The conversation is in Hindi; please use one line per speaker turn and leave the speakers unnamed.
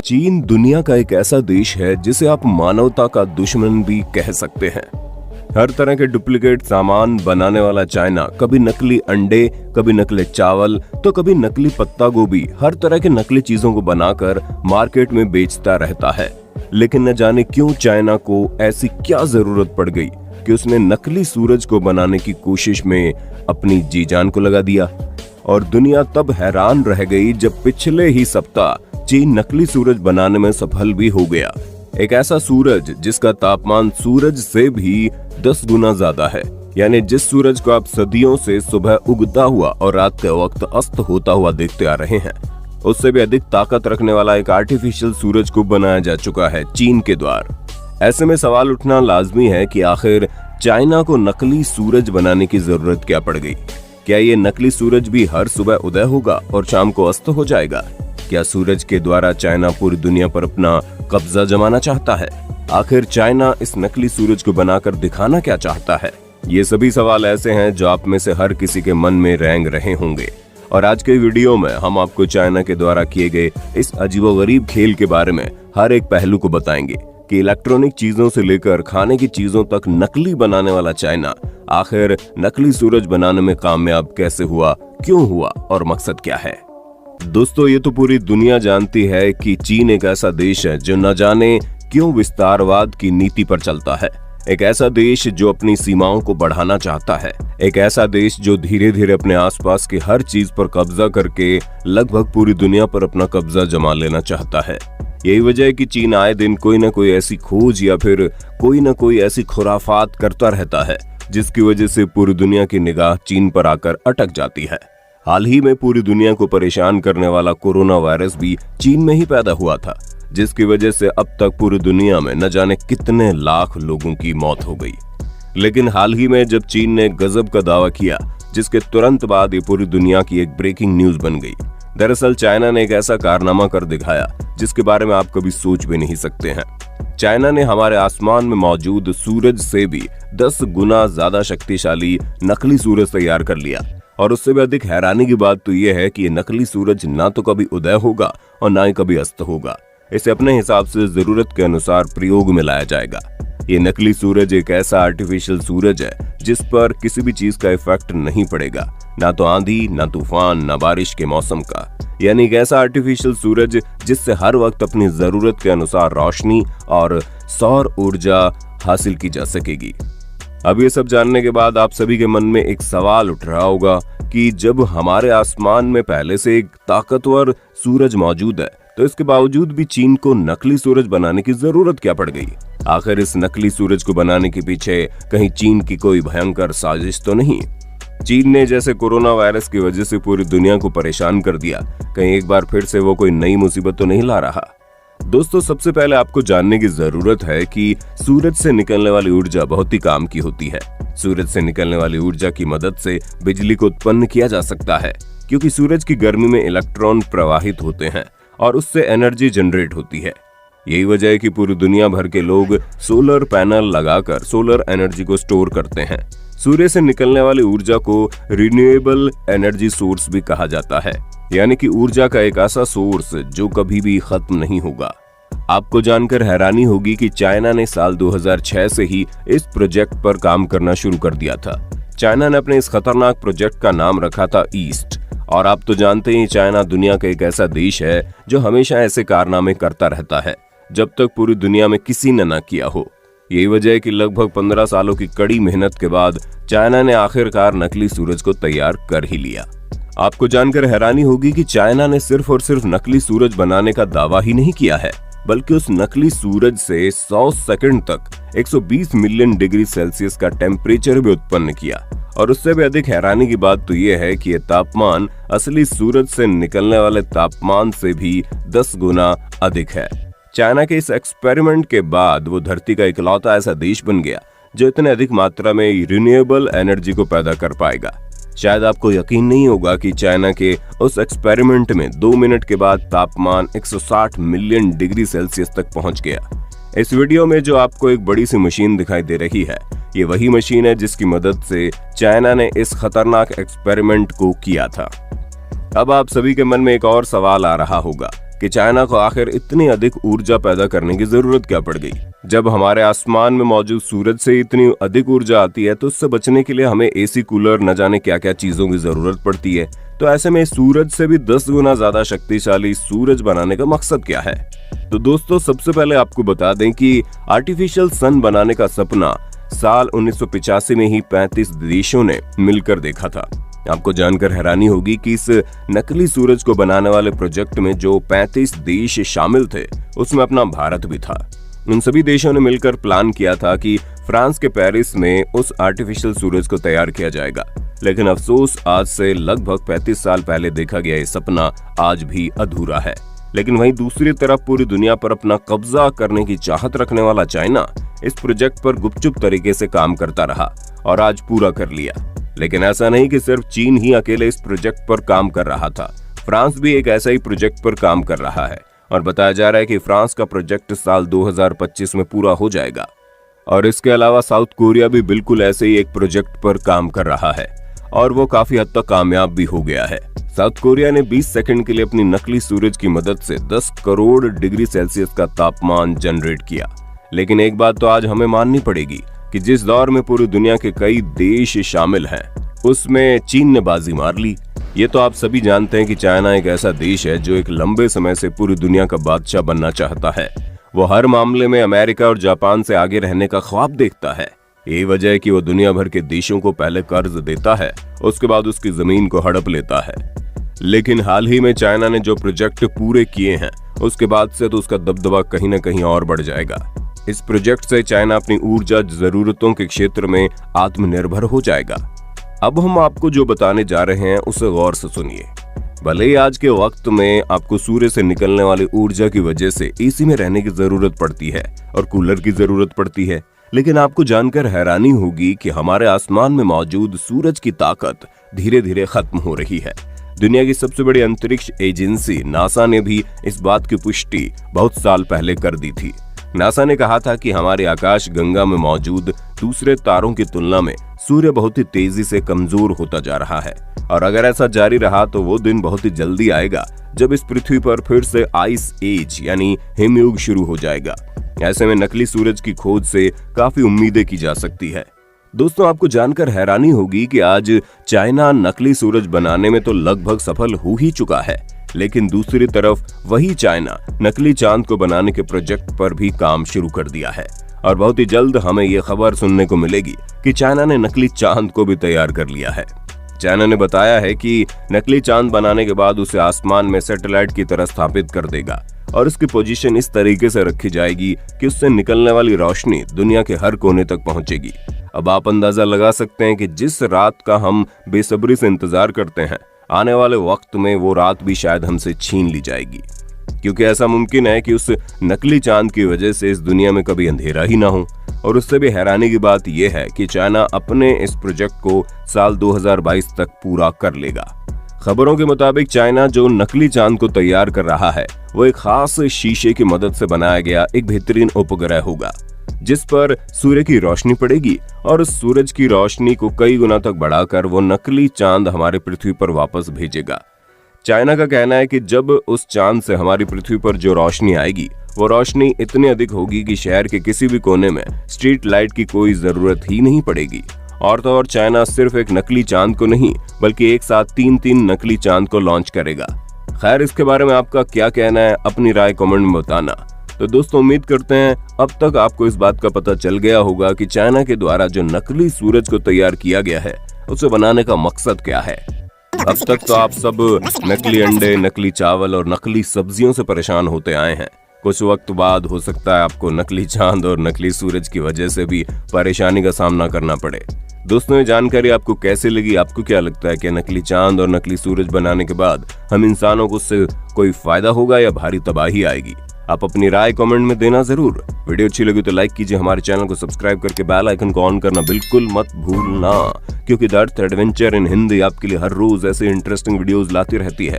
चीन दुनिया का एक ऐसा देश है जिसे आप मानवता का दुश्मन भी कह सकते हैं। हर तरह के डुप्लीकेट सामान बनाने वाला चाइना कभी नकली अंडे, कभी नकली चावल, तो कभी नकली पत्ता गोभी, हर तरह के नकली चीजों को बनाकर मार्केट में बेचता रहता है। लेकिन न जाने क्यों चाइना को ऐसी क्या जरूरत पड़ गई कि उसने नकली सूरज को बनाने की कोशिश में अपनी जी जान को लगा दिया। और दुनिया तब हैरान रह गई जब पिछले ही सप्ताह चीन नकली सूरज बनाने में सफल भी हो गया। एक ऐसा सूरज जिसका तापमान सूरज से भी 10 गुना ज्यादा है, यानी जिस सूरज को आप सदियों से सुबह उगता हुआ और रात के वक्त अस्त होता हुआ देखते आ रहे हैं, उससे भी अधिक ताकत रखने वाला एक आर्टिफिशियल सूरज को बनाया जा चुका है चीन के द्वार। ऐसे में सवाल उठना लाजमी है कि आखिर चाइना को नकली सूरज बनाने की जरूरत क्या पड़ गई? क्या ये नकली सूरज भी हर सुबह उदय होगा और शाम को अस्त हो जाएगा? क्या सूरज के द्वारा चाइना पूरी दुनिया पर अपना कब्जा जमाना चाहता है? आखिर चाइना इस नकली सूरज को बनाकर दिखाना क्या चाहता है? ये सभी सवाल ऐसे हैं जो आप में से हर किसी के मन में रेंग रहे होंगे। और आज के वीडियो में हम आपको चाइना के द्वारा किए गए इस अजीबोगरीब खेल के बारे में हर एक पहलू को बताएंगे कि इलेक्ट्रॉनिक चीजों से लेकर खाने की चीजों तक नकली बनाने वाला चाइना आखिर नकली सूरज बनाने में कामयाब कैसे हुआ, क्यों हुआ और मकसद क्या है। दोस्तों, ये तो पूरी दुनिया जानती है कि चीन एक ऐसा देश है जो न जाने क्यों विस्तारवाद की नीति पर चलता है। एक ऐसा देश जो अपनी सीमाओं को बढ़ाना चाहता है। एक ऐसा देश जो धीरे धीरे अपने आसपास की हर चीज पर कब्जा करके लगभग पूरी दुनिया पर अपना कब्जा जमा लेना चाहता है। यही वजह है कि चीन आए दिन कोई न कोई ऐसी खोज या फिर कोई न कोई ऐसी खुराफात करता रहता है जिसकी वजह से पूरी दुनिया की निगाह चीन पर आकर अटक जाती है। हाल ही में पूरी दुनिया को परेशान करने वाला कोरोना वायरस भी चीन में ही पैदा हुआ था, जिसकी वजह से अब तक पूरी दुनिया में न जाने कितने लाख लोगों की मौत हो गई। लेकिन हाल ही में जब चीन ने गजब का दावा किया, जिसके तुरंत बाद ये पूरी दुनिया की एक ब्रेकिंग न्यूज बन गई। दरअसल चाइना ने एक ऐसा कारनामा कर दिखाया जिसके बारे में आप कभी सोच भी नहीं सकते हैं। चाइना ने हमारे आसमान में मौजूद सूरज से भी 10 गुना ज्यादा शक्तिशाली नकली सूरज तैयार कर लिया। और उससे भी अधिक हैरानी की बात तो यह है कि ये नकली सूरज ना तो कभी उदय होगा और ना ही कभी अस्त होगा। इसे अपने हिसाब से जरूरत के अनुसार प्रयोग में लाया जाएगा। ये नकली सूरज एक ऐसा आर्टिफिशियल सूरज है जिस पर किसी भी चीज का इफेक्ट नहीं पड़ेगा, ना तो आंधी, ना तूफान, ना बारिश के मौसम का। यानी एक ऐसा आर्टिफिशियल सूरज जिससे हर वक्त अपनी जरूरत के अनुसार रोशनी और सौर ऊर्जा हासिल की जा सकेगी। अब ये सब जानने के बाद आप सभी के मन में एक सवाल उठ रहा होगा कि जब हमारे आसमान में पहले से एक ताकतवर सूरज मौजूद है, तो इसके बावजूद भी चीन को नकली सूरज बनाने की जरूरत क्या पड़ गई? आखिर इस नकली सूरज को बनाने के पीछे कहीं चीन की कोई भयंकर साजिश तो नहीं? चीन ने जैसे कोरोना वायरस की वजह से पूरी दुनिया को परेशान कर दिया, कहीं एक बार फिर से वो कोई नई मुसीबत तो नहीं ला रहा? दोस्तों, सबसे पहले आपको जानने की जरूरत है कि सूरज से निकलने वाली ऊर्जा बहुत ही काम की होती है। सूरज से निकलने वाली ऊर्जा की मदद से बिजली को उत्पन्न किया जा सकता है, क्योंकि सूरज की गर्मी में इलेक्ट्रॉन प्रवाहित होते हैं और उससे एनर्जी जनरेट होती है। यही वजह है कि पूरी दुनिया भर के लोग सोलर पैनल लगाकर सोलर एनर्जी को स्टोर करते हैं। सूर्य से निकलने वाली ऊर्जा को रिन्यूएबल एनर्जी सोर्स भी कहा जाता है, यानी कि ऊर्जा का एक ऐसा सोर्स जो कभी भी खत्म नहीं होगा। आपको जानकर हैरानी होगी कि चाइना ने साल 2006 से ही इस प्रोजेक्ट पर काम करना शुरू कर दिया था। चाइना ने अपने इस खतरनाक प्रोजेक्ट का नाम रखा था ईस्ट। और आप तो जानते ही चाइना दुनिया का एक ऐसा देश है जो हमेशा ऐसे कारनामे करता रहता है जब तक पूरी दुनिया में किसी ने ना किया हो। यही वजह है कि लगभग 15 सालों की कड़ी मेहनत के बाद चाइना ने आखिरकार नकली सूरज को तैयार कर ही लिया। आपको जानकर हैरानी होगी कि चाइना ने सिर्फ और सिर्फ नकली सूरज बनाने का दावा ही नहीं किया है, बल्कि उस नकली सूरज से 100 सेकंड तक 120 मिलियन डिग्री सेल्सियस का टेम्परेचर भी उत्पन्न किया। और उससे भी अधिक हैरानी की बात तो यह है कि यह तापमान असली सूरज से निकलने वाले तापमान से भी 10 गुना अधिक है। चाइना के इस एक्सपेरिमेंट के बाद वो धरती का इकलौता ऐसा देश बन गया जो इतने अधिक मात्रा में रिन्यूएबल एनर्जी को पैदा कर पाएगा। शायद आपको यकीन नहीं होगा कि चाइना के उस एक्सपेरिमेंट में 2 मिनट के बाद तापमान 160 मिलियन डिग्री सेल्सियस तक पहुंच गया। इस वीडियो में जो आपको एक बड़ी सी मशीन दिखाई दे रही है, ये वही मशीन है जिसकी मदद से चाइना ने इस खतरनाक एक्सपेरिमेंट को किया था। अब आप सभी के मन में एक और सवाल आ रहा होगा कि चाइना को आखिर इतनी अधिक ऊर्जा पैदा करने की जरूरत क्या पड़ गई। जब हमारे आसमान में मौजूद सूरज से इतनी अधिक ऊर्जा आती है तो उससे बचने के लिए हमें एसी, कूलर, न जाने क्या क्या चीजों की जरूरत पड़ती है। तो ऐसे में सूरज से भी 10 गुना ज्यादा शक्तिशाली सूरज बनाने का मकसद क्या है? तो दोस्तों, सबसे पहले आपको बता दें कि आर्टिफिशियल सन बनाने का सपना साल 1985 में ही 35 देशों ने मिलकर देखा था। आपको जानकर हैरानी होगी कि इस नकली सूरज को बनाने वाले प्रोजेक्ट में जो 35 देश शामिल थे उसमें अपना भारत भी था। उन सभी देशों ने मिलकर प्लान किया था कि फ्रांस के पेरिस में उस आर्टिफिशियल सूरज को तैयार किया जाएगा। लेकिन अफसोस, आज से लगभग 35 साल पहले देखा गया ये सपना आज भी अधूरा है। लेकिन वहीं दूसरी तरफ पूरी दुनिया पर अपना कब्जा करने की चाहत रखने वाला चाइना इस प्रोजेक्ट पर गुपचुप तरीके से काम करता रहा और आज पूरा कर लिया। लेकिन ऐसा नहीं कि सिर्फ चीन ही अकेले इस प्रोजेक्ट पर काम कर रहा था। फ्रांस भी एक ऐसा ही प्रोजेक्ट पर काम कर रहा है और बताया जा रहा है कि फ्रांस का प्रोजेक्ट साल 2025 में पूरा हो जाएगा। और इसके अलावा साउथ कोरिया भी बिल्कुल ऐसे ही एक प्रोजेक्ट पर काम कर रहा है और वो काफी हद तक कामयाब भी हो गया है। साउथ कोरिया ने 20 सेकंड के लिए अपनी नकली सूरज की मदद से 10 करोड़ डिग्री सेल्सियस का तापमान जनरेट किया। लेकिन एक बात तो आज हमें माननी पड़ेगी कि जिस दौर में पूरी दुनिया के कई देश शामिल हैं, उसमें चीन ने बाजी मार ली। ये तो आप सभी जानते हैं कि चाइना एक ऐसा देश है जो एक लंबे समय से पूरी दुनिया का बादशाह बनना चाहता है। वो हर मामले में अमेरिका और जापान से आगे रहने का ख्वाब देखता है। यही वजह है कि वो दुनिया भर के देशों को पहले कर्ज देता है, उसके बाद उसकी जमीन को हड़प लेता है। लेकिन हाल ही में चाइना ने जो प्रोजेक्ट पूरे किए हैं, उसके बाद से तो उसका दबदबा कहीं न कहीं और बढ़ जाएगा। इस प्रोजेक्ट से चाइना अपनी ऊर्जा जरूरतों के क्षेत्र में आत्मनिर्भर हो जाएगा। अब हम आपको जो बताने जा रहे हैं उसे गौर से सुनिए। भले ही आज के वक्त में आपको सूर्य से निकलने वाली ऊर्जा की वजह से एसी में रहने की जरूरत पड़ती है और कूलर की जरूरत पड़ती है, लेकिन आपको जानकर हैरानी होगी कि हमारे आसमान में मौजूद सूरज की ताकत धीरे धीरे खत्म हो रही है। दुनिया की सबसे बड़ी अंतरिक्ष एजेंसी नासा ने भी इस बात की पुष्टि बहुत साल पहले कर दी थी। नासा ने कहा था कि हमारी आकाश गंगा में मौजूद दूसरे तारों की तुलना में सूर्य बहुत ही तेजी से कमजोर होता जा रहा है और अगर ऐसा जारी रहा तो वो दिन बहुत ही जल्दी आएगा जब इस पृथ्वी पर फिर से आइस एज यानी हिमयुग शुरू हो जाएगा। ऐसे में नकली सूरज की खोज से काफी उम्मीदें की जा सकती है। दोस्तों, आपको जानकर हैरानी होगी कि आज चाइना नकली सूरज बनाने में तो लगभग सफल हो ही चुका है, लेकिन दूसरी तरफ वही चाइना नकली चांद को बनाने के प्रोजेक्ट पर भी काम शुरू कर दिया है और बहुत ही जल्द हमें ये खबर सुनने को मिलेगी कि चाइना ने नकली चांद को भी तैयार कर लिया है। चाइना ने बताया है कि नकली चांद बनाने के बाद उसे आसमान में सैटेलाइट की तरह स्थापित कर देगा और उसकी पोजीशन इस तरीके से रखी जाएगी कि उससे निकलने वाली रोशनी दुनिया के हर कोने तक पहुंचेगी। अब आप अंदाजा लगा सकते हैं कि जिस रात का हम बेसब्री से इंतजार करते हैं, आने वाले वक्त में वो रात भी शायद हमसे छीन ली जाएगी, क्योंकि ऐसा मुमकिन है कि उस नकली चांद की वजह से इस दुनिया में कभी अंधेरा ही ना हो। और उससे भी हैरानी की बात यह है कि चाइना अपने इस प्रोजेक्ट को साल 2022 तक पूरा कर लेगा। खबरों के मुताबिक चाइना जो नकली चांद को तैयार कर रहा है वो एक खास शीशे की मदद से बनाया गया एक बेहतरीन उपग्रह होगा, जिस पर सूर्य की रोशनी पड़ेगी और उस सूरज की रोशनी को कई गुना तक बढ़ाकर वो नकली चांद हमारे पृथ्वी पर वापस भेजेगा। चाइना का कहना है कि जब उस चांद से हमारी पृथ्वी पर जो रोशनी आएगी वो रोशनी इतनी अधिक होगी कि शहर के किसी भी कोने में स्ट्रीट लाइट की कोई जरूरत ही नहीं पड़ेगी। और तो और चाइना सिर्फ एक नकली चांद को नहीं बल्कि एक साथ 3 नकली चांद को लॉन्च करेगा। खैर, इसके बारे में आपका क्या कहना है, अपनी राय कमेंट में बताना। तो दोस्तों, उम्मीद करते हैं अब तक आपको इस बात का पता चल गया होगा कि चाइना के द्वारा जो नकली सूरज को तैयार किया गया है उसे बनाने का मकसद क्या है। अब तक तो आप सब नकली अंडे, नकली चावल और नकली सब्जियों से परेशान होते आए हैं। कुछ वक्त बाद हो सकता है आपको नकली चांद और नकली सूरज की वजह से भी परेशानी का सामना करना पड़े। दोस्तों, ये जानकारी आपको कैसे लगी? आपको क्या लगता है कि नकली चांद और नकली सूरज बनाने के बाद हम इंसानों को उससे कोई फायदा होगा या भारी तबाही आएगी? आप अपनी राय कमेंट में देना जरूर। वीडियो अच्छी लगी तो लाइक कीजिए, हमारे चैनल को सब्सक्राइब करके बेल आइकन को ऑन करना बिल्कुल मत भूलना, क्योंकि the earth adventure in Hindi आपके लिए हर रोज ऐसे इंटरेस्टिंग वीडियोस लाती रहती है।